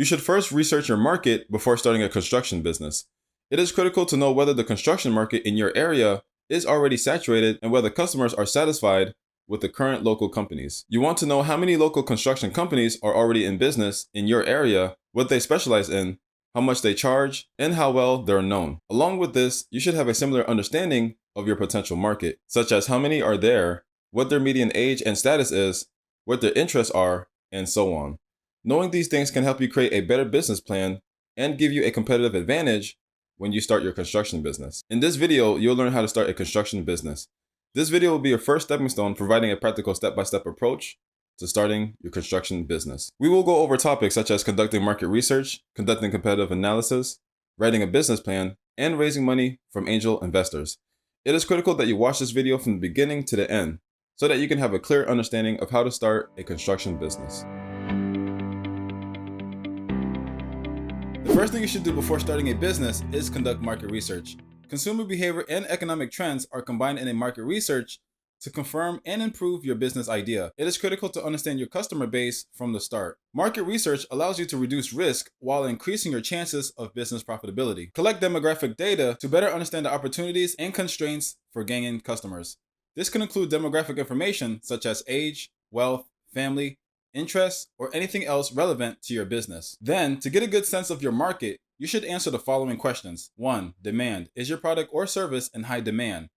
You should first research your market before starting a construction business. It is critical to know whether the construction market in your area is already saturated and whether customers are satisfied with the current local companies. You want to know how many local construction companies are already in business in your area, what they specialize in, how much they charge, and how well they're known. Along with this, you should have a similar understanding of your potential market, such as how many are there, what their median age and status is, what their interests are, and so on. Knowing these things can help you create a better business plan and give you a competitive advantage when you start your construction business. In this video, you'll learn how to start a construction business. This video will be your first stepping stone, providing a practical step-by-step approach to starting your construction business. We will go over topics such as conducting market research, conducting competitive analysis, writing a business plan, and raising money from angel investors. It is critical that you watch this video from the beginning to the end so that you can have a clear understanding of how to start a construction business. The first thing you should do before starting a business is conduct market research. Consumer behavior and economic trends are combined in a market research to confirm and improve your business idea. It is critical to understand your customer base from the start. Market research allows you to reduce risk while increasing your chances of business profitability. Collect demographic data to better understand the opportunities and constraints for gaining customers. This can include demographic information such as age, wealth, family, interests, or anything else relevant to your business. Then, to get a good sense of your market, you should answer the following questions. 1. Demand. Is your product or service in high demand?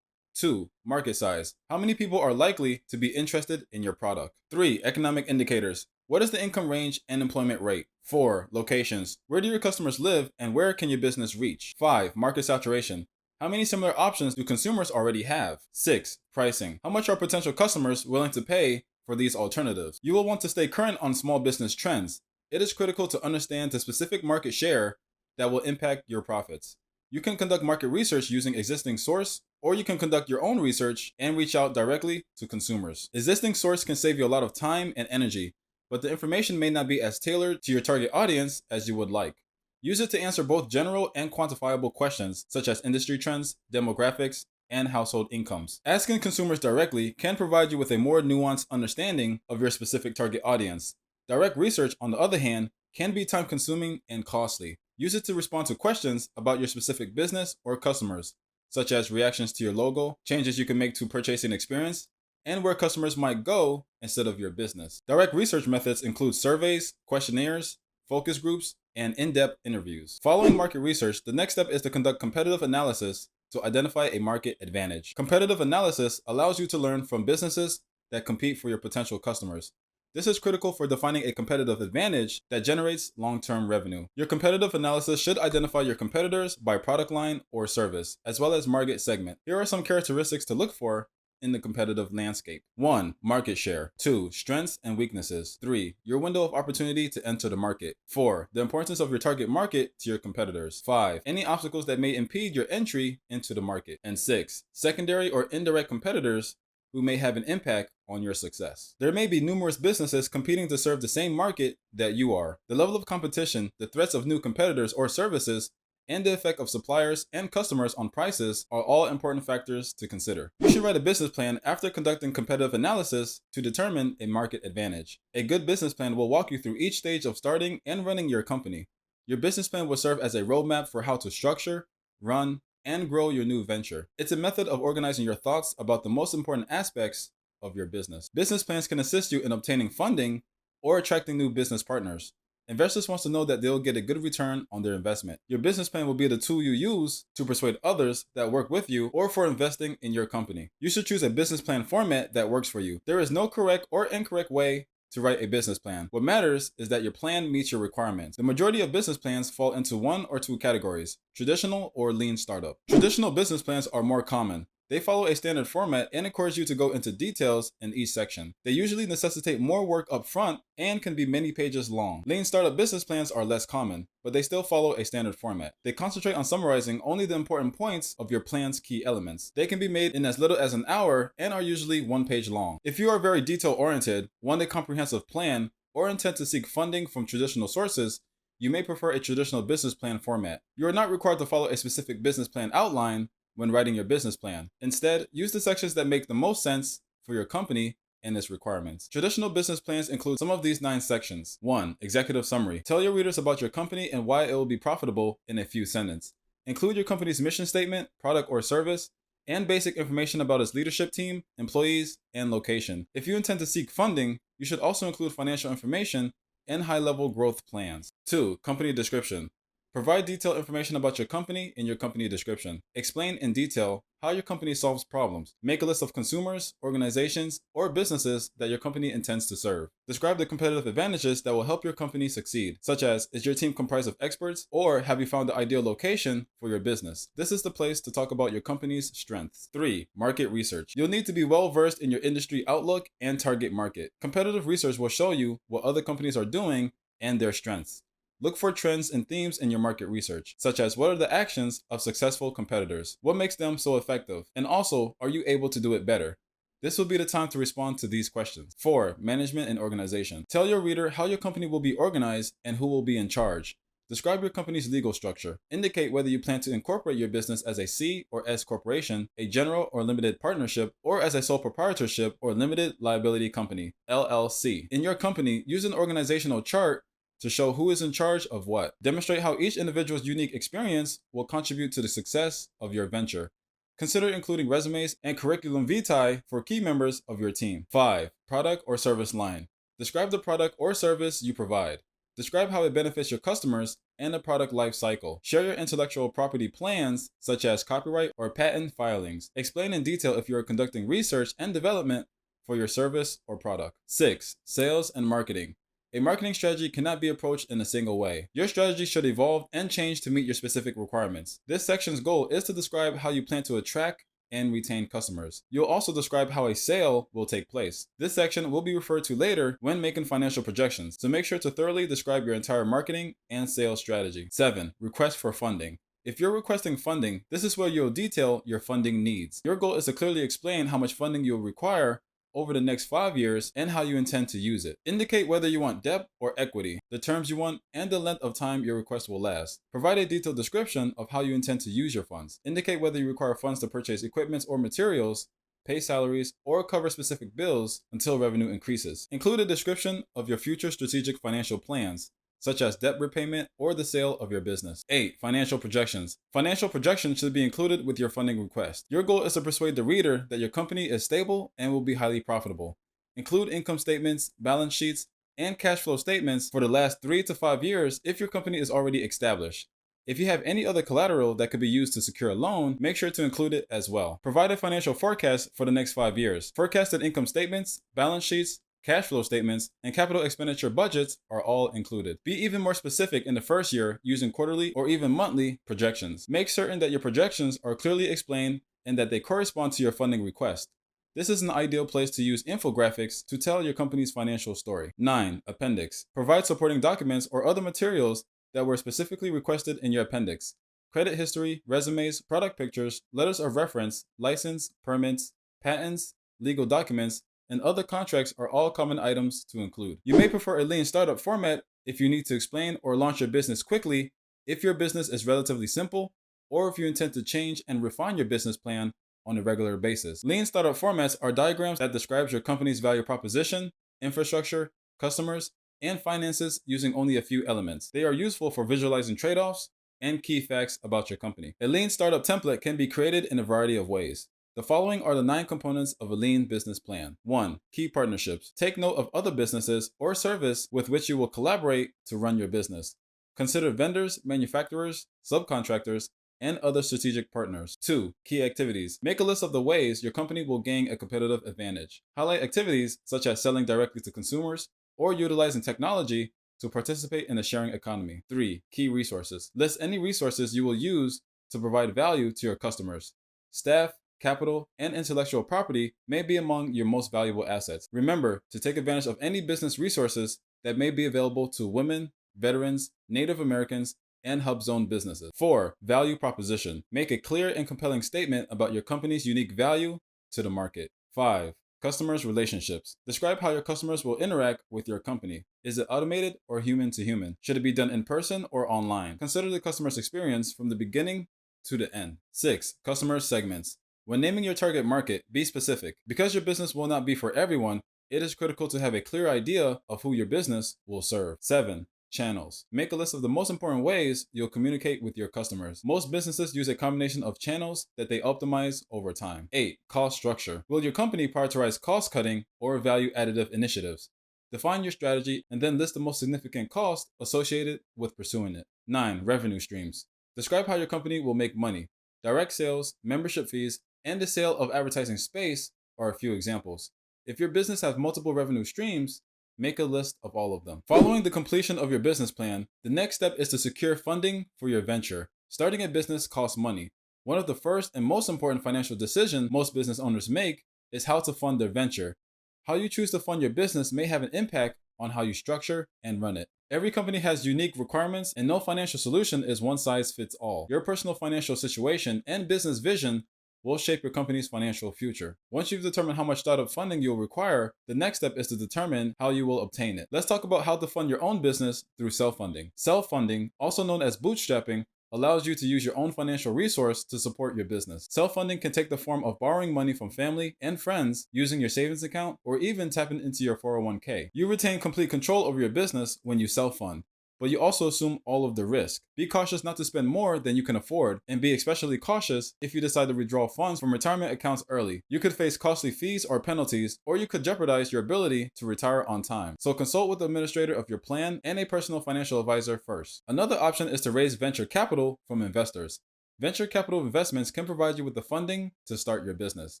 2. Market size. How many people are likely to be interested in your product? 3. Economic indicators. What is the income range and employment rate? 4. Locations. Where do your customers live and where can your business reach? 5. Market saturation. How many similar options do consumers already have? 6. Pricing. How much are potential customers willing to pay for these alternatives? You will want to stay current on small business trends. It is critical to understand the specific market share that will impact your profits. You can conduct market research using existing source, or you can conduct your own research and reach out directly to consumers. Existing source can save you a lot of time and energy, but the information may not be as tailored to your target audience as you would like. Use it to answer both general and quantifiable questions such as industry trends, demographics, and household incomes. Asking consumers directly can provide you with a more nuanced understanding of your specific target audience. Direct research, on the other hand, can be time-consuming and costly. Use it to respond to questions about your specific business or customers, such as reactions to your logo, changes you can make to purchasing experience, and where customers might go instead of your business. Direct research methods include surveys, questionnaires, focus groups, and in-depth interviews. Following market research, the next step is to conduct competitive analysis to identify a market advantage. Competitive analysis allows you to learn from businesses that compete for your potential customers. This is critical for defining a competitive advantage that generates long-term revenue. Your competitive analysis should identify your competitors by product line or service, as well as market segment. Here are some characteristics to look for in the competitive landscape. 1. Market share. 2. Strengths and weaknesses. 3. Your window of opportunity to enter the market. 4. The importance of your target market to your competitors. 5. Any obstacles that may impede your entry into the market. And 6. Secondary or indirect competitors who may have an impact on your success. There may be numerous businesses competing to serve the same market that you are. The level of competition, the threats of new competitors or services, and the effect of suppliers and customers on prices are all important factors to consider. You should write a business plan after conducting competitive analysis to determine a market advantage. A good business plan will walk you through each stage of starting and running your company. Your business plan will serve as a roadmap for how to structure, run, and grow your new venture. It's a method of organizing your thoughts about the most important aspects of your business. Business plans can assist you in obtaining funding or attracting new business partners. Investors want to know that they'll get a good return on their investment. Your business plan will be the tool you use to persuade others that work with you or for investing in your company. You should choose a business plan format that works for you. There is no correct or incorrect way to write a business plan. What matters is that your plan meets your requirements. The majority of business plans fall into one or two categories: traditional or lean startup. Traditional business plans are more common. They follow a standard format and encourage you to go into details in each section. They usually necessitate more work up front and can be many pages long. Lean startup business plans are less common, but they still follow a standard format. They concentrate on summarizing only the important points of your plan's key elements. They can be made in as little as an hour and are usually one page long. If you are very detail-oriented, want a comprehensive plan, or intend to seek funding from traditional sources, you may prefer a traditional business plan format. You are not required to follow a specific business plan outline when writing your business plan. Instead, use the sections that make the most sense for your company and its requirements. Traditional business plans include some of these 9 sections. 1. Executive summary. Tell your readers about your company and why it will be profitable in a few sentences. Include your company's mission statement, product or service, and basic information about its leadership team, employees, and location. If you intend to seek funding, you should also include financial information and high-level growth plans. 2. Company description. Provide detailed information about your company in your company description. Explain in detail how your company solves problems. Make a list of consumers, organizations, or businesses that your company intends to serve. Describe the competitive advantages that will help your company succeed, such as, is your team comprised of experts, or have you found the ideal location for your business? This is the place to talk about your company's strengths. 3. Market research. You'll need to be well versed in your industry outlook and target market. Competitive research will show you what other companies are doing and their strengths. Look for trends and themes in your market research, such as what are the actions of successful competitors? What makes them so effective? And also, are you able to do it better? This will be the time to respond to these questions. 4. Management and organization. Tell your reader how your company will be organized and who will be in charge. Describe your company's legal structure. Indicate whether you plan to incorporate your business as a C or S corporation, a general or limited partnership, or as a sole proprietorship or limited liability company, LLC. In your company, use an organizational chart to show who is in charge of what. Demonstrate how each individual's unique experience will contribute to the success of your venture. Consider including resumes and curriculum vitae for key members of your team. 5. Product or service line. Describe the product or service you provide. Describe how it benefits your customers and the product life cycle. Share your intellectual property plans, such as copyright or patent filings. Explain in detail if you are conducting research and development for your service or product. 6. Sales and marketing. A marketing strategy cannot be approached in a single way. Your strategy should evolve and change to meet your specific requirements. This section's goal is to describe how you plan to attract and retain customers. You'll also describe how a sale will take place. This section will be referred to later when making financial projections, so make sure to thoroughly describe your entire marketing and sales strategy. 7. Request for funding. If you're requesting funding, this is where you'll detail your funding needs. Your goal is to clearly explain how much funding you'll require over the next 5 years and how you intend to use it. Indicate whether you want debt or equity, the terms you want, and the length of time your request will last. Provide a detailed description of how you intend to use your funds. Indicate whether you require funds to purchase equipment or materials, pay salaries, or cover specific bills until revenue increases. Include a description of your future strategic financial plans, such as debt repayment or the sale of your business. 8. Financial projections. Financial projections should be included with your funding request. Your goal is to persuade the reader that your company is stable and will be highly profitable. Include income statements, balance sheets, and cash flow statements for the last 3 to 5 years if your company is already established. If you have any other collateral that could be used to secure a loan, make sure to include it as well. Provide a financial forecast for the next 5 years. Forecasted income statements, balance sheets, cash flow statements, and capital expenditure budgets are all included. Be even more specific in the first year using quarterly or even monthly projections. Make certain that your projections are clearly explained and that they correspond to your funding request. This is an ideal place to use infographics to tell your company's financial story. 9. Appendix. Provide supporting documents or other materials that were specifically requested in your appendix. Credit history, resumes, product pictures, letters of reference, license, permits, patents, legal documents, and other contracts are all common items to include. You may prefer a lean startup format if you need to explain or launch your business quickly, if your business is relatively simple, or if you intend to change and refine your business plan on a regular basis. Lean startup formats are diagrams that describes your company's value proposition, infrastructure, customers, and finances using only a few elements. They are useful for visualizing trade-offs and key facts about your company. A lean startup template can be created in a variety of ways. The following are the 9 components of a lean business plan. 1. Key partnerships. Take note of other businesses or service with which you will collaborate to run your business. Consider vendors, manufacturers, subcontractors, and other strategic partners. 2. Key activities. Make a list of the ways your company will gain a competitive advantage. Highlight activities such as selling directly to consumers or utilizing technology to participate in the sharing economy. 3. Key resources. List any resources you will use to provide value to your customers. Staff, capital, and intellectual property may be among your most valuable assets. Remember to take advantage of any business resources that may be available to women, veterans, Native Americans, and hub zone businesses. 4. Value proposition. Make a clear and compelling statement about your company's unique value to the market. 5. Customers' relationships. Describe how your customers will interact with your company. Is it automated or human to human? Should it be done in person or online? Consider the customer's experience from the beginning to the end. 6. Customer segments. When naming your target market, be specific. Because your business will not be for everyone, it is critical to have a clear idea of who your business will serve. 7. Channels. Make a list of the most important ways you'll communicate with your customers. Most businesses use a combination of channels that they optimize over time. 8. Cost structure. Will your company prioritize cost cutting or value additive initiatives? Define your strategy and then list the most significant costs associated with pursuing it. 9. Revenue streams. Describe how your company will make money. Direct sales, membership fees, and the sale of advertising space are a few examples. If your business has multiple revenue streams, make a list of all of them. Following the completion of your business plan, the next step is to secure funding for your venture. Starting a business costs money. One of the first and most important financial decisions most business owners make is how to fund their venture. How you choose to fund your business may have an impact on how you structure and run it. Every company has unique requirements, and no financial solution is one size fits all. Your personal financial situation and business vision will shape your company's financial future. Once you've determined how much startup funding you'll require, the next step is to determine how you will obtain it. Let's talk about how to fund your own business through self-funding. Self-funding, also known as bootstrapping, allows you to use your own financial resource to support your business. Self-funding can take the form of borrowing money from family and friends, using your savings account, or even tapping into your 401k. You retain complete control over your business when you self-fund, but you also assume all of the risk. Be cautious not to spend more than you can afford, and be especially cautious if you decide to withdraw funds from retirement accounts early. You could face costly fees or penalties, or you could jeopardize your ability to retire on time. So consult with the administrator of your plan and a personal financial advisor first. Another option is to raise venture capital from investors. Venture capital investments can provide you with the funding to start your business.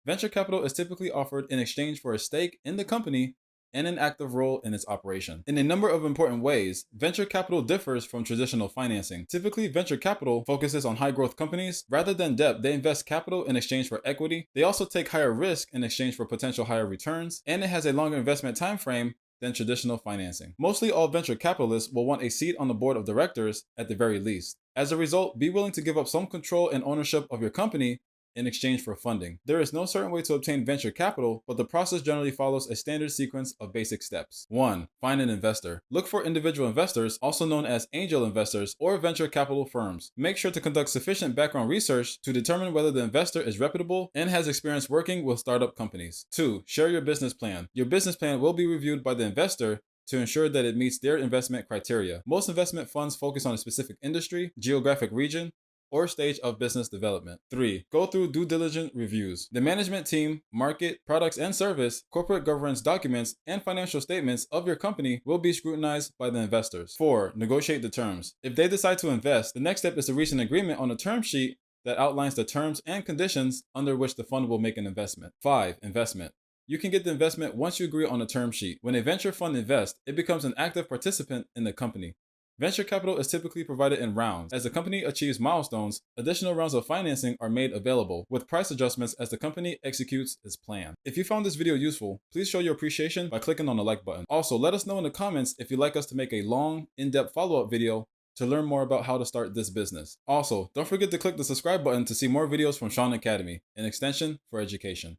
Venture capital is typically offered in exchange for a stake in the company and an active role in its operation. In a number of important ways, venture capital differs from traditional financing. Typically, venture capital focuses on high growth companies. Rather than debt, they invest capital in exchange for equity. They also take higher risk in exchange for potential higher returns, and it has a longer investment time frame than traditional financing. Mostly all venture capitalists will want a seat on the board of directors at the very least. As a result, be willing to give up some control and ownership of your company in exchange for funding. There is no certain way to obtain venture capital, but the process generally follows a standard sequence of basic steps. 1. Find an investor. Look for individual investors, also known as angel investors or venture capital firms. Make sure to conduct sufficient background research to determine whether the investor is reputable and has experience working with startup companies. 2. Share your business plan. Your business plan will be reviewed by the investor to ensure that it meets their investment criteria. Most investment funds focus on a specific industry, geographic region, or stage of business development. 3. Go through due diligence reviews. The management team, market, products and service, corporate governance documents, and financial statements of your company will be scrutinized by the investors. 4. Negotiate the terms. If they decide to invest, the next step is to reach an agreement on a term sheet that outlines the terms and conditions under which the fund will make an investment. 5. Investment. You can get the investment once you agree on a term sheet. When a venture fund invests, it becomes an active participant in the company. Venture capital is typically provided in rounds. As the company achieves milestones, additional rounds of financing are made available, with price adjustments as the company executes its plan. If you found this video useful, please show your appreciation by clicking on the like button. Also, let us know in the comments if you'd like us to make a long, in-depth follow-up video to learn more about how to start this business. Also, don't forget to click the subscribe button to see more videos from Shaun Academy, an extension for education.